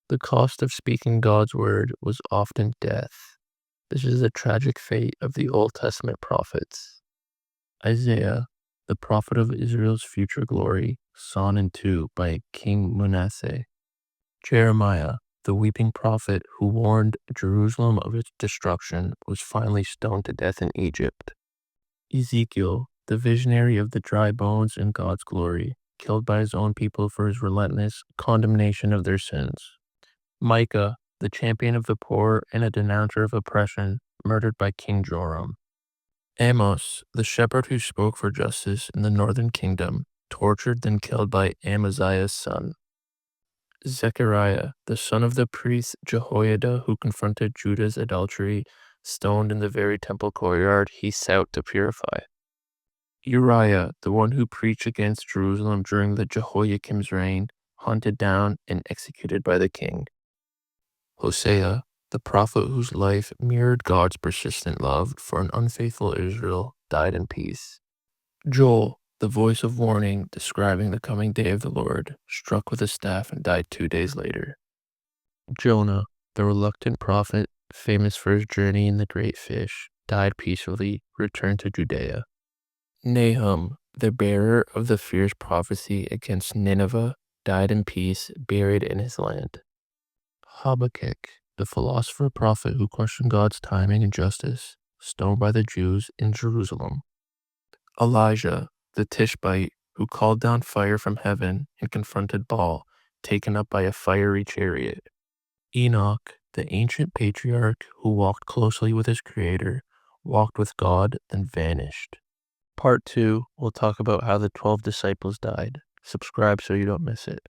The cost of speaking God's word was often death. This is the tragic fate of the Old Testament prophets. Isaiah, the prophet of Israel's future glory, sawn in two by King Manasseh. Jeremiah, the weeping prophet who warned Jerusalem of its destruction, was finally stoned to death in Egypt. Ezekiel, the visionary of the dry bones in God's glory, killed by his own people for his relentless condemnation of their sins. Micah, the champion of the poor and a denouncer of oppression, murdered by King Joram. Amos, the shepherd who spoke for justice in the northern kingdom, tortured then killed by Amaziah's son. Zechariah, the son of the priest Jehoiada who confronted Judah's adultery, stoned in the very temple courtyard he sought to purify. Uriah, the one who preached against Jerusalem during the Jehoiakim's reign, hunted down and executed by the king. Hosea, the prophet whose life mirrored God's persistent love for an unfaithful Israel, died in peace. Joel, the voice of warning describing the coming day of the Lord, struck with a staff and died 2 days later. Jonah, the reluctant prophet, famous for his journey in the great fish, died peacefully, returned to Judea. Nahum, the bearer of the fierce prophecy against Nineveh, died in peace, buried in his land. Habakkuk, the philosopher prophet who questioned God's timing and justice, stoned by the Jews in Jerusalem. Elijah, the Tishbite who called down fire from heaven and confronted Baal, taken up by a fiery chariot. Enoch, the ancient patriarch who walked closely with his creator, walked with God, then vanished. Part 2, we'll talk about how the 12 disciples died. Subscribe so you don't miss it.